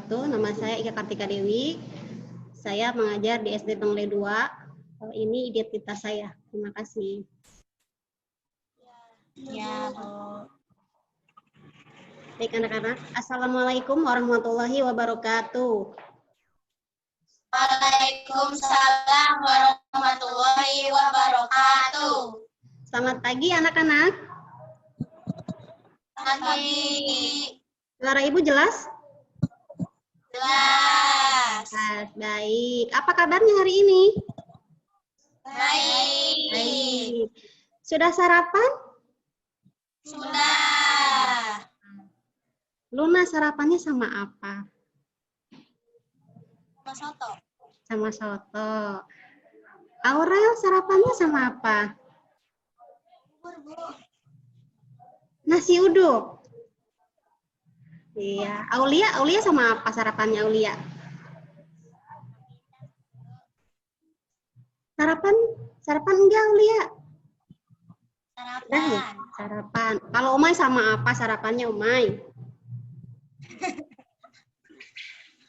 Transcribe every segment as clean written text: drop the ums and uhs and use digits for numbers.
wabarakatuh. Nama saya Ika Kartika Dewi. Saya mengajar di SD Tongle 2. Ini identitas saya. Terima kasih. Ya, Baik anak-anak. Assalamualaikum warahmatullahi wabarakatuh. Waalaikumsalam warahmatullahi wabarakatuh. Selamat pagi anak-anak. Selamat pagi. Suara Ibu jelas? Jelas. Baik. Apa kabarnya hari ini? Baik. Baik. Sudah sarapan? Sudah. Luna sarapannya sama apa? Sama soto. Sama soto. Aurel sarapannya sama apa? Nasi uduk. Iya. Aulia sama apa sarapannya Aulia? Sarapan enggak Aulia? Sarapan. Sarapan. Kalau Umay sama apa sarapannya Umay?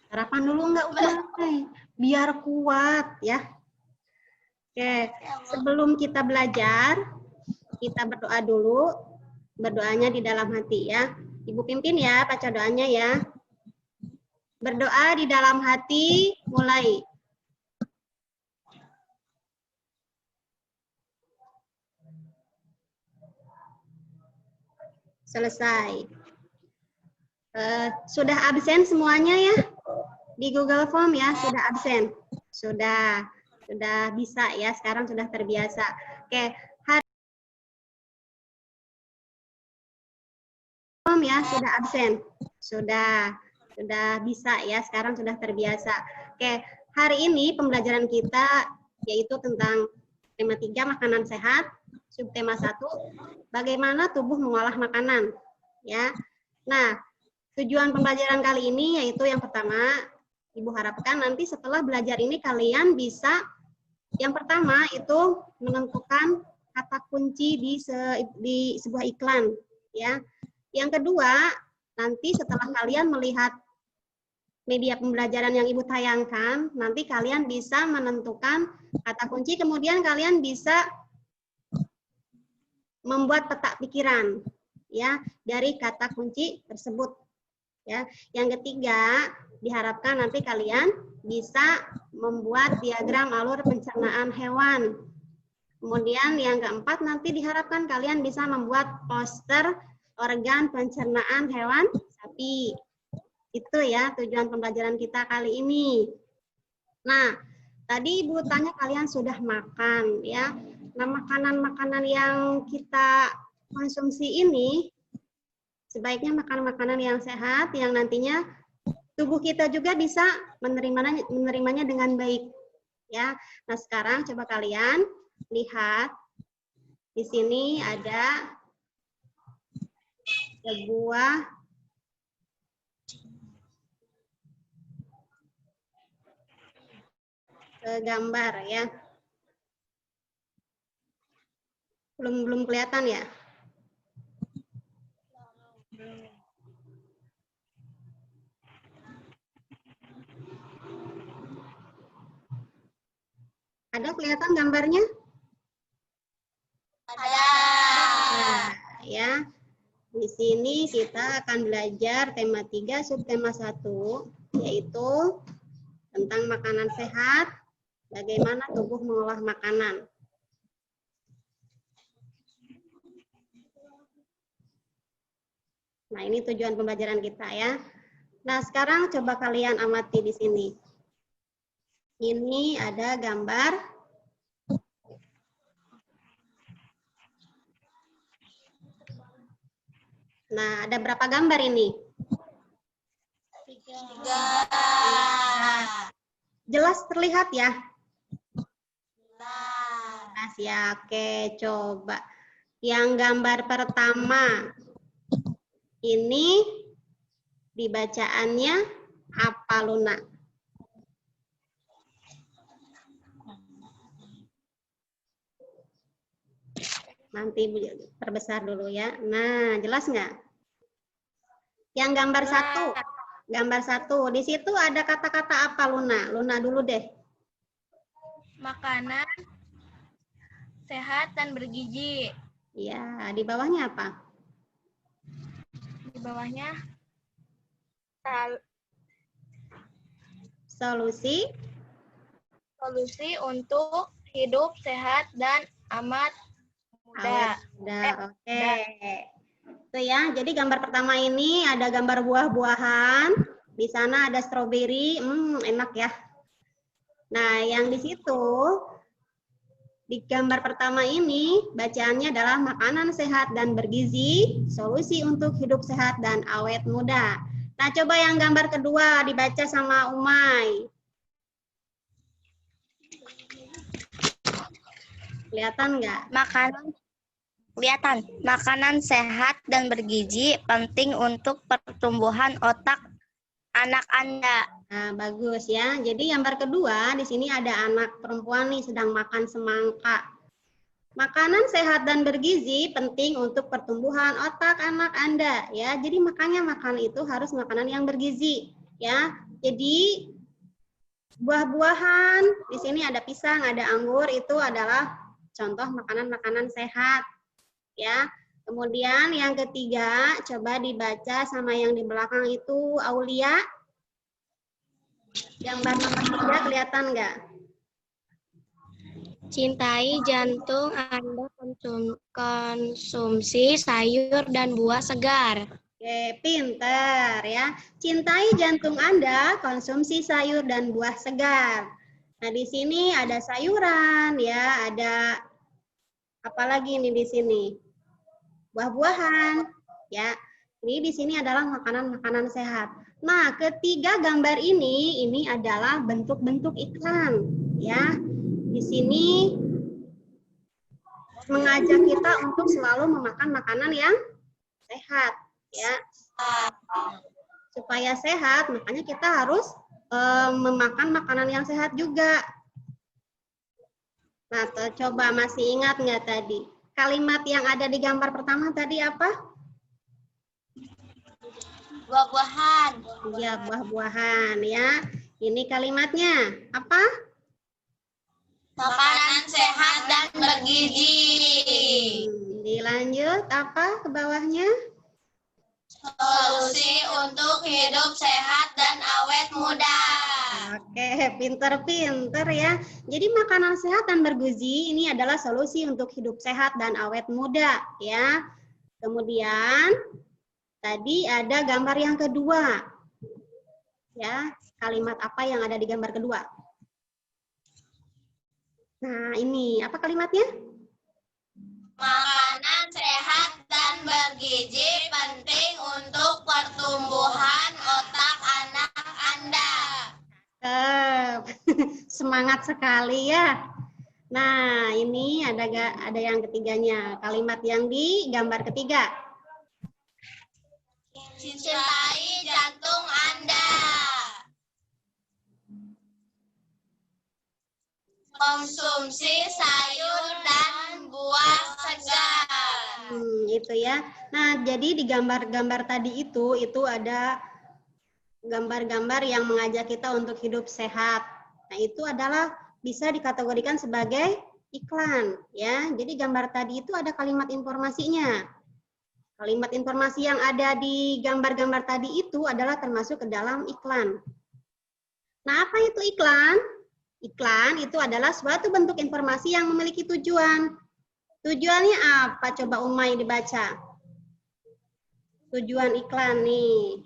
Sarapan dulu enggak Umay? Biar kuat ya. Oke, sebelum kita belajar, kita berdoa dulu. Berdoanya di dalam hati ya. Ibu pimpin ya, baca doanya ya. Berdoa di dalam hati, mulai. Selesai. Sudah absen semuanya ya? Di Google Form ya, sudah absen. Sudah bisa ya, sekarang sudah terbiasa. Oke, ya sudah absen. Sudah bisa ya, sekarang sudah terbiasa. Oke, hari ini pembelajaran kita yaitu tentang tema 3 makanan sehat, subtema 1 bagaimana tubuh mengolah makanan ya. Nah, tujuan pembelajaran kali ini yaitu yang pertama, Ibu harapkan nanti setelah belajar ini kalian bisa yang pertama itu menentukan kata kunci di sebuah iklan ya. Yang kedua, nanti setelah kalian melihat media pembelajaran yang Ibu tayangkan, nanti kalian bisa menentukan kata kunci, kemudian kalian bisa membuat peta pikiran ya dari kata kunci tersebut. Ya. Yang ketiga, diharapkan nanti kalian bisa membuat diagram alur pencernaan hewan. Kemudian yang keempat, nanti diharapkan kalian bisa membuat poster organ pencernaan hewan sapi. Itu ya tujuan pembelajaran kita kali ini. Nah, tadi Ibu tanya kalian sudah makan ya. Nah, makanan-makanan yang kita konsumsi ini sebaiknya makan makanan yang sehat yang nantinya tubuh kita juga bisa menerimanya dengan baik ya. Nah, sekarang coba kalian lihat di sini ada sebuah gambar ya. Belum kelihatan ya? Ada kelihatan gambarnya? Ada. Nah, ya. Di sini kita akan belajar tema 3 subtema 1 yaitu tentang makanan sehat, bagaimana tubuh mengolah makanan. Nah, ini tujuan pembelajaran kita ya. Nah, sekarang coba kalian amati di sini. Ini ada gambar. Nah, ada berapa gambar ini? 3. Jelas terlihat ya? Jelas. Ya, oke, coba. Yang gambar pertama ini dibacaannya apa Luna? Nanti perbesar dulu ya. Nah, jelas nggak? Yang gambar 1, Gambar 1. Di situ ada kata-kata apa, Luna? Luna dulu deh. Makanan sehat dan bergizi. Ya, di bawahnya apa? Di bawahnya Solusi solusi untuk hidup sehat dan amat mudah. awet muda. Oke. Itu ya. Jadi gambar pertama ini ada gambar buah-buahan. Di sana ada stroberi. Enak ya. Nah, yang di situ di gambar pertama ini bacaannya adalah makanan sehat dan bergizi, solusi untuk hidup sehat dan awet muda. Nah, coba yang gambar kedua dibaca sama Umay. Kelihatan nggak? Makanan sehat dan bergizi penting untuk pertumbuhan otak anak Anda. Nah, bagus ya. Jadi gambar kedua di sini ada anak perempuan nih sedang makan semangka. Makanan sehat dan bergizi penting untuk pertumbuhan otak anak Anda ya. Jadi makanya makan itu harus makanan yang bergizi ya. Jadi buah-buahan di sini ada pisang, ada anggur, itu adalah contoh makanan-makanan sehat ya. Kemudian yang ketiga coba dibaca sama yang di belakang itu Aulia. Gambar nomor 3 kelihatan nggak? Cintai jantung Anda, konsumsi sayur dan buah segar. Oke, pinter ya. Cintai jantung Anda, konsumsi sayur dan buah segar. Nah, di sini ada sayuran ya, ada apa lagi nih di sini? Buah-buahan ya. Ini di sini adalah makanan-makanan sehat. Nah, ketiga gambar ini adalah bentuk-bentuk iklan ya. Di sini mengajak kita untuk selalu memakan makanan yang sehat ya. Supaya sehat, makanya kita harus memakan makanan yang sehat juga. Nah, coba masih ingat nggak tadi? Kalimat yang ada di gambar pertama tadi apa? Buah-buahan. Iya, buah-buahan ya. Ini kalimatnya apa? Makanan sehat dan bergizi. Dilanjut apa ke bawahnya? Solusi untuk hidup sehat dan awet muda. Oke, pinter-pinter ya. Jadi makanan sehat dan bergizi ini adalah solusi untuk hidup sehat dan awet muda ya. Kemudian tadi ada gambar yang kedua. Ya, kalimat apa yang ada di gambar kedua? Nah, ini apa kalimatnya? Makanan sehat dan bergizi penting untuk pertumbuhan otak anak Anda. Semangat sekali ya. Nah, ini ada yang ketiganya. Kalimat yang di gambar ketiga. Cintai jantung Anda. Konsumsi sayur dan buah segar. Itu ya. Nah, jadi di gambar-gambar tadi itu ada gambar-gambar yang mengajak kita untuk hidup sehat. Nah, itu adalah bisa dikategorikan sebagai iklan ya. Jadi gambar tadi itu ada kalimat informasinya. Kalimat informasi yang ada di gambar-gambar tadi itu adalah termasuk ke dalam iklan. Nah, apa itu iklan? Iklan itu adalah suatu bentuk informasi yang memiliki tujuan. Tujuannya apa? Coba Umay dibaca. Tujuan iklan nih.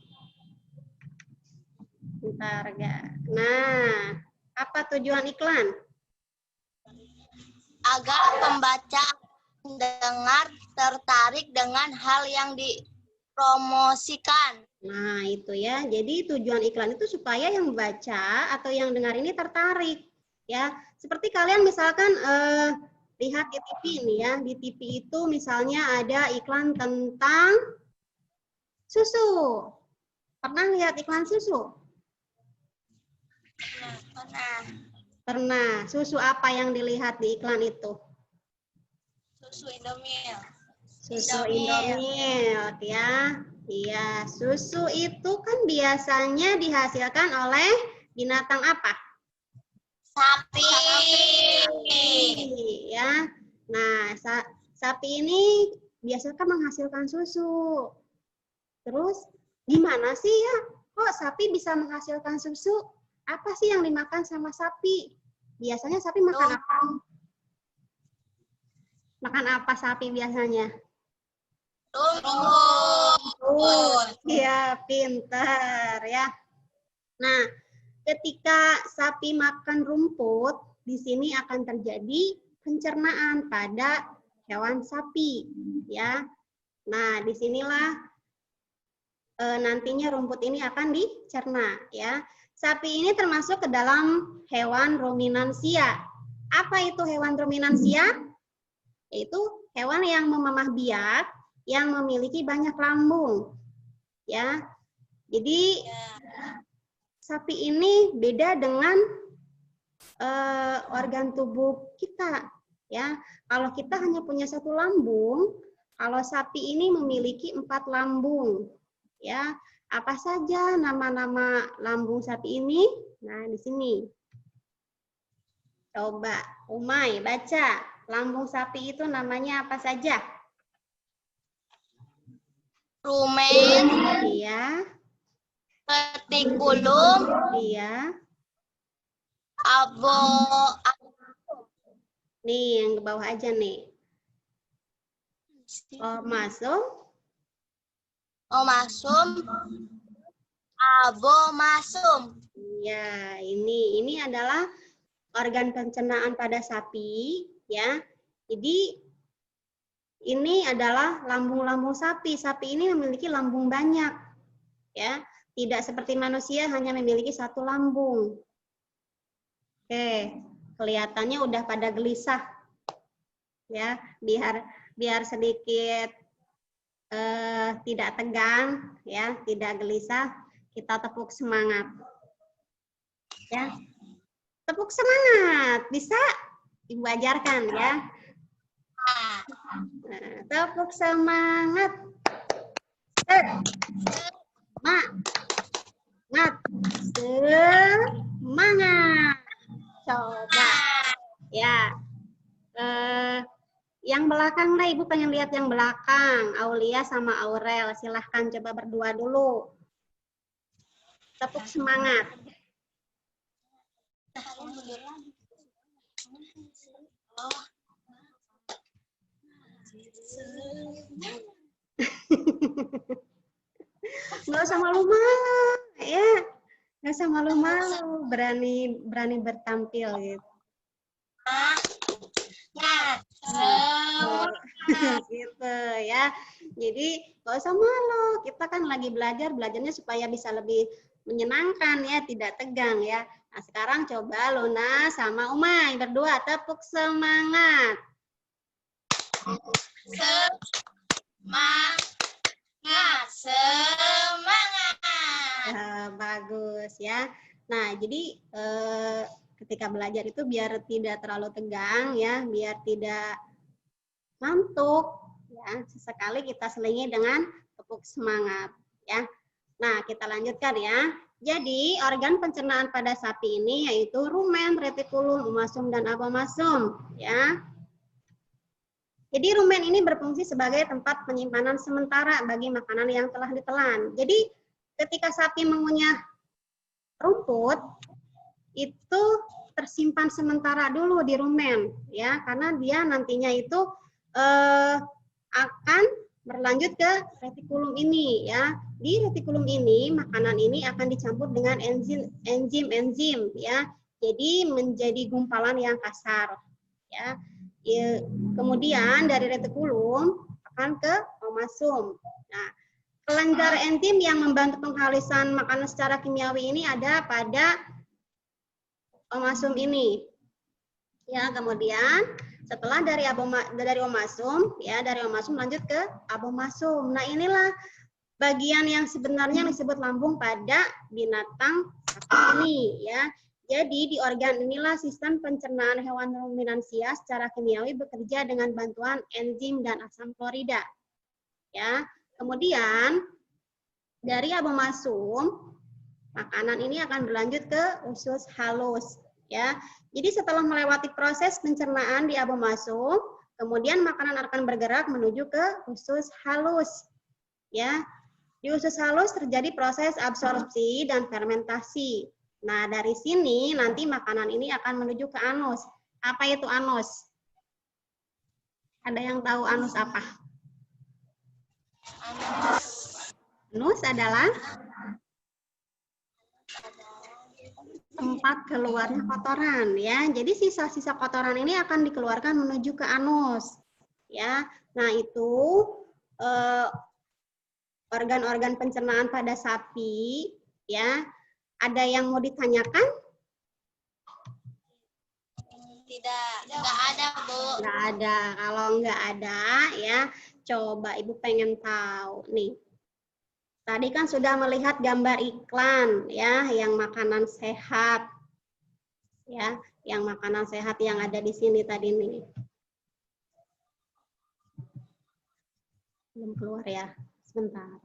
Bentar, ya. Nah, apa tujuan iklan? Agar pembaca pendengar tertarik dengan hal yang dipromosikan. Nah, itu ya. Jadi tujuan iklan itu supaya yang baca atau yang dengar ini tertarik. Ya, seperti kalian misalkan lihat di TV ini ya. Di TV itu misalnya ada iklan tentang susu. Pernah lihat iklan susu? Pernah. Susu apa yang dilihat di iklan itu? Susu Indomilk. Susu Indomilk ya. Iya, susu itu kan biasanya dihasilkan oleh binatang apa? Sapi. Ya. Nah, sapi ini biasanya kan menghasilkan susu. Terus gimana sih ya? Kok sapi bisa menghasilkan susu? Apa sih yang dimakan sama sapi? Biasanya sapi makan apa? Makan apa sapi biasanya? Rumput. Iya, pintar ya. Nah, ketika sapi makan rumput, di sini akan terjadi pencernaan pada hewan sapi, ya. Nah, disinilah nantinya rumput ini akan dicerna, ya. Sapi ini termasuk ke dalam hewan ruminansia. Apa itu hewan ruminansia? Yaitu hewan yang memamah biak, yang memiliki banyak lambung, ya. Jadi sapi ini beda dengan organ tubuh kita, ya. Kalau kita hanya punya satu lambung, kalau sapi ini memiliki 4 lambung, ya. Apa saja nama-nama lambung sapi ini? Nah, di sini. Coba, Umay baca. Lambung sapi itu namanya apa saja? Rumen. Iya, Retikulum. iya. Nih, yang ke bawah aja nih. Omasum. Omasum. Abomasum. Ya, ini adalah organ pencernaan pada sapi, ya. Jadi ini adalah lambung-lambung sapi. Sapi ini memiliki lambung banyak, ya. Tidak seperti manusia hanya memiliki satu lambung. Oke, kelihatannya udah pada gelisah, ya. Biar sedikit tidak tegang, ya, tidak gelisah. Kita tepuk semangat, ya. Tepuk semangat, bisa Ibu ajarkan, ya. Nah, tepuk semangat. Semangat. Coba. Ya. Yang belakang lah, Ibu pengen lihat yang belakang. Aulia sama Aurel. Silahkan coba berdua dulu. Tepuk semangat. Nggak usah malu-malu, ya. Nggak usah malu-malu, berani bertampil gitu. Gitu ya. Jadi nggak usah malu. Kita kan lagi belajarnya supaya bisa lebih menyenangkan ya, tidak tegang ya. Nah, sekarang coba Luna sama Umay berdua tepuk semangat. Semangat. Bagus ya. Nah, jadi ketika belajar itu biar tidak terlalu tegang ya, biar tidak ngantuk ya. Sesekali kita selingi dengan tepuk semangat ya. Nah, kita lanjutkan ya. Jadi, organ pencernaan pada sapi ini yaitu rumen, retikulum, omasum, dan abomasum ya. Jadi rumen ini berfungsi sebagai tempat penyimpanan sementara bagi makanan yang telah ditelan. Jadi ketika sapi mengunyah rumput itu tersimpan sementara dulu di rumen ya, karena dia nantinya itu akan berlanjut ke retikulum ini ya. Di retikulum ini makanan ini akan dicampur dengan enzim ya. Jadi menjadi gumpalan yang kasar ya. Kemudian dari retikulum akan ke omasum. Nah, kelenjar enzim yang membantu penghalusan makanan secara kimiawi ini ada pada omasum ini. Ya, kemudian setelah dari omasum, ya dari omasum lanjut ke abomasum. Nah, inilah bagian yang sebenarnya disebut lambung pada binatang sapi ini, ya. Jadi di organ inilah sistem pencernaan hewan ruminansia secara kimiawi bekerja dengan bantuan enzim dan asam klorida. Ya. Kemudian dari abomasum, makanan ini akan berlanjut ke usus halus. Ya, jadi setelah melewati proses pencernaan di abomasum, kemudian makanan akan bergerak menuju ke usus halus. Ya, di usus halus terjadi proses absorpsi dan fermentasi. Nah, dari sini nanti makanan ini akan menuju ke anus. Apa itu anus? Ada yang tahu anus apa? Anus adalah tempat keluarnya kotoran, ya. Jadi sisa-sisa kotoran ini akan dikeluarkan menuju ke anus, ya. Nah, itu organ-organ pencernaan pada sapi, ya. Ada yang mau ditanyakan? Tidak ada, Bu. Nggak ada. Kalau nggak ada, ya, coba Ibu pengen tahu nih. Tadi kan sudah melihat gambar iklan, ya, yang makanan sehat, ya, yang makanan sehat yang ada di sini tadi nih. Belum keluar ya, sebentar.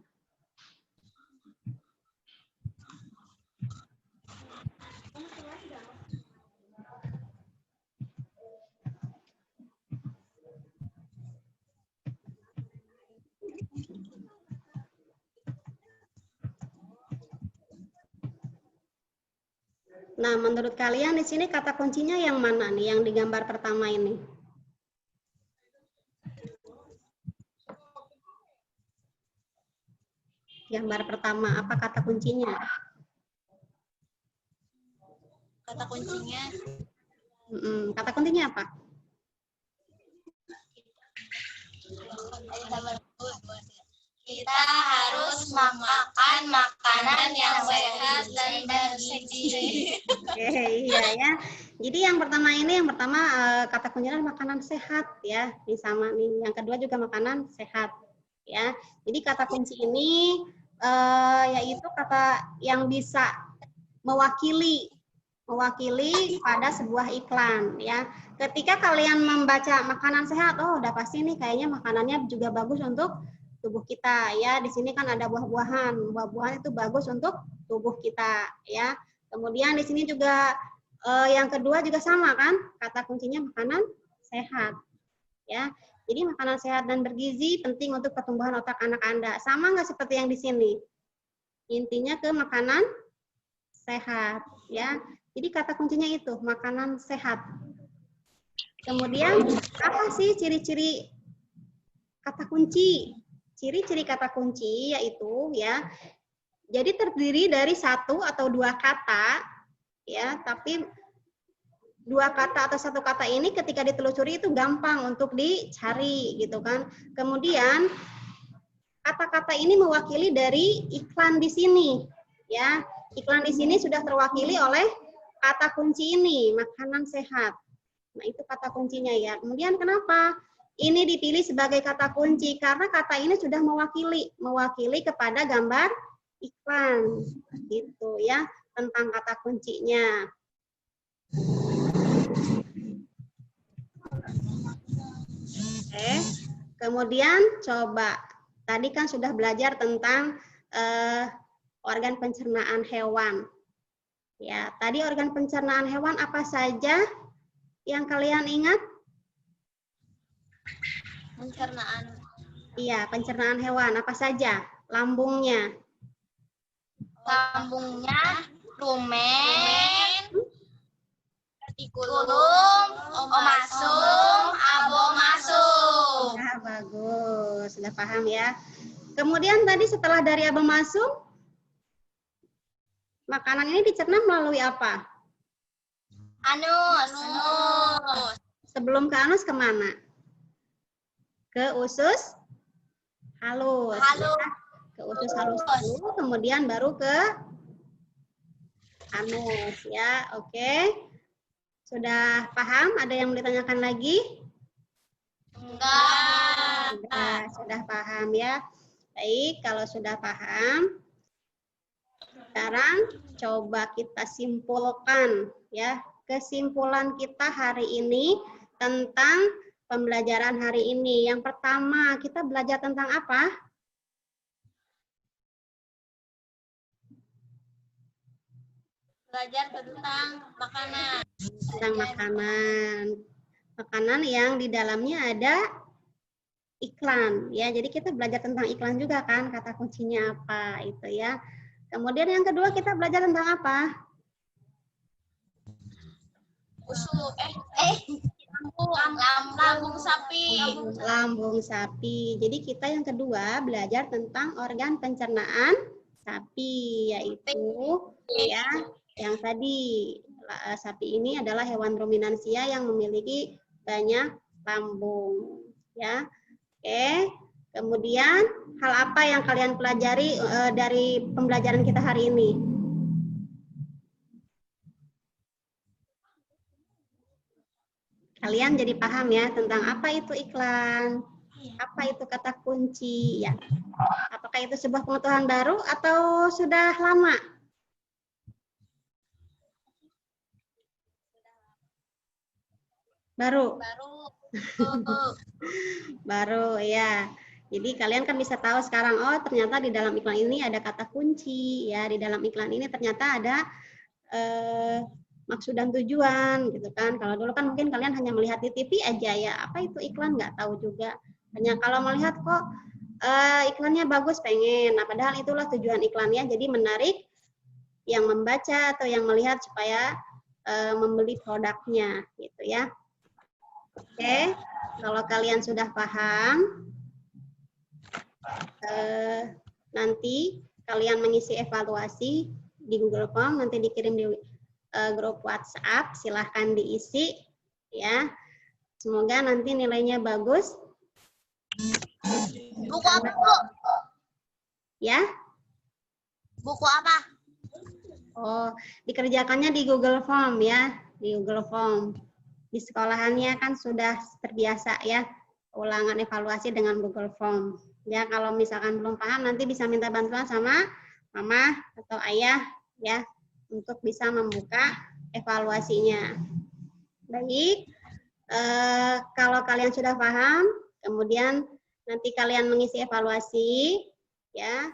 Nah, menurut kalian di sini kata kuncinya yang mana nih, yang di gambar pertama ini? Gambar pertama, apa kata kuncinya? Kata kuncinya Kata kuncinya apa? kita harus makan makanan yang sehat dan bergizi. Oke, iya ya. Jadi yang pertama kata kuncinya makanan sehat ya. Ini sama nih. Yang kedua juga makanan sehat ya. Jadi kata kunci ini yaitu kata yang bisa mewakili pada sebuah iklan ya. Ketika kalian membaca makanan sehat, oh udah pasti nih kayaknya makanannya juga bagus untuk tubuh kita ya. Di sini kan ada buah-buahan. Buah-buahan itu bagus untuk tubuh kita ya. Kemudian di sini juga yang kedua juga sama kan? Kata kuncinya makanan sehat ya. Jadi makanan sehat dan bergizi penting untuk pertumbuhan otak anak Anda. Sama nggak seperti yang di sini? Intinya ke makanan sehat ya. Jadi kata kuncinya itu makanan sehat. Kemudian apa sih ciri-ciri kata kunci? Ciri-ciri kata kunci yaitu ya, jadi terdiri dari satu atau dua kata ya, tapi dua kata atau satu kata ini ketika ditelusuri itu gampang untuk dicari gitu kan. Kemudian kata-kata ini mewakili dari iklan di sini ya. Iklan di sini sudah terwakili oleh kata kunci ini, makanan sehat. Nah, itu kata kuncinya ya. Kemudian kenapa ini dipilih sebagai kata kunci? Karena kata ini sudah mewakili kepada gambar iklan. Gitu ya, tentang kata kuncinya. Oke. Kemudian coba tadi kan sudah belajar tentang organ pencernaan hewan. Ya, tadi organ pencernaan hewan apa saja yang kalian ingat? Pencernaan. Iya, pencernaan hewan apa saja? Lambungnya. Lambungnya rumen, retikulum, omasum, abomasum. Nah, bagus, sudah paham ya. Kemudian tadi setelah dari abomasum, makanan ini dicerna melalui apa? Anus. Sebelum ke anus kemana? Ke usus halus. Ya. Ke usus halus dulu, kemudian baru ke anus ya. Oke. Sudah paham? Ada yang mau ditanyakan lagi? Enggak. Sudah paham ya. Baik, kalau sudah paham, sekarang coba kita simpulkan ya. Kesimpulan kita hari ini tentang pembelajaran hari ini. Yang pertama, kita belajar tentang apa? Belajar tentang makanan. Tentang makanan. Makanan yang di dalamnya ada iklan ya. Jadi kita belajar tentang iklan juga kan, kata kuncinya apa itu ya. Kemudian yang kedua kita belajar tentang apa? Lambung sapi. Lambung sapi. Jadi kita yang kedua belajar tentang organ pencernaan sapi, yaitu ya yang tadi sapi ini adalah hewan ruminansia yang memiliki banyak lambung ya. Oke. Kemudian hal apa yang kalian pelajari dari pembelajaran kita hari ini? Kalian jadi paham ya tentang apa itu iklan, apa itu kata kunci ya. Apakah itu sebuah pengetahuan baru atau sudah lama? Baru. Baru ya. Jadi kalian kan bisa tahu sekarang, oh ternyata di dalam iklan ini ada kata kunci ya. Di dalam iklan ini ternyata ada maksud dan tujuan gitu kan. Kalau dulu kan mungkin kalian hanya melihat di TV aja ya, apa itu iklan nggak tahu juga. Hanya kalau melihat kok iklannya bagus pengen. Nah, padahal itulah tujuan iklannya, jadi menarik yang membaca atau yang melihat supaya membeli produknya gitu ya. Oke, kalau kalian sudah paham, nanti kalian mengisi evaluasi di Google Form, nanti dikirim di grup WhatsApp, silahkan diisi ya. Semoga nanti nilainya bagus. Buku apa, Bu? Ya. Buku apa? Oh, dikerjakannya di Google Form ya, di Google Form. Di sekolahannya kan sudah terbiasa ya, ulangan evaluasi dengan Google Form. Ya, kalau misalkan belum paham nanti bisa minta bantuan sama mama atau ayah ya, untuk bisa membuka evaluasinya. Baik, kalau kalian sudah paham, kemudian nanti kalian mengisi evaluasi, ya.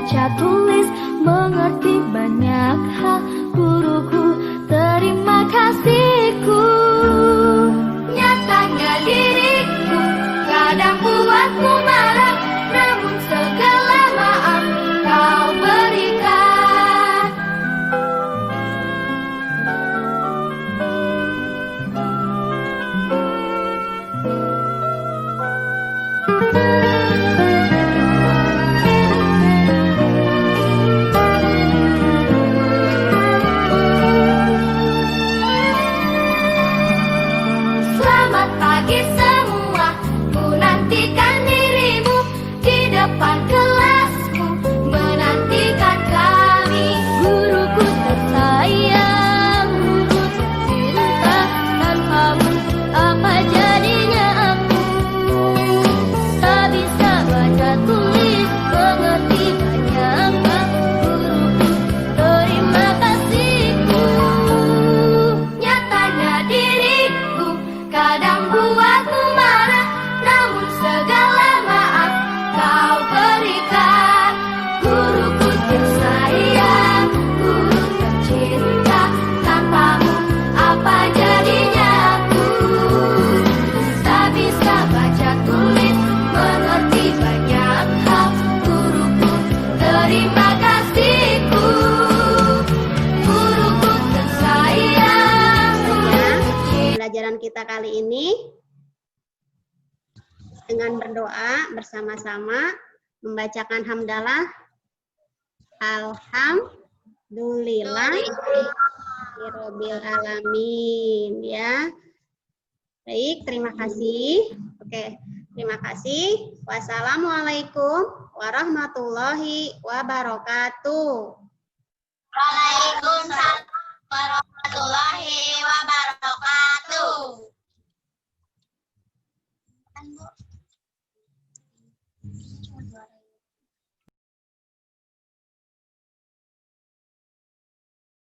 baca tulis, mengerti banyak hal. Guruku, terima kasihku. Nyatanya diriku kadang buatmu marah, namun segala maaf kau berikan. Selamat pagi semua, ku nantikan dirimu di depan kelasku, menantikan kami. Guruku tersayang, guruku tercinta, tanpamu apa jadinya aku? Tak bisa baca tulis, mengerti banyak hal. Guruku, terima kasihku. Nyatanya diriku kadang buatmu marah, namun segala maaf kau berikan. Guruku tersayang, guru tercinta, tanpamu apa jadinya aku? Tak bisa baca tulis, mengerti banyak hal. Guruku, terima kasihku. Guruku tersayang, guru tercinta. Pelajaran kita kali ini dengan berdoa bersama-sama membacakan hamdalah alhamdulillah rabbil alamin ya. Baik, terima kasih. Oke, terima kasih. Wassalamualaikum warahmatullahi wabarakatuh.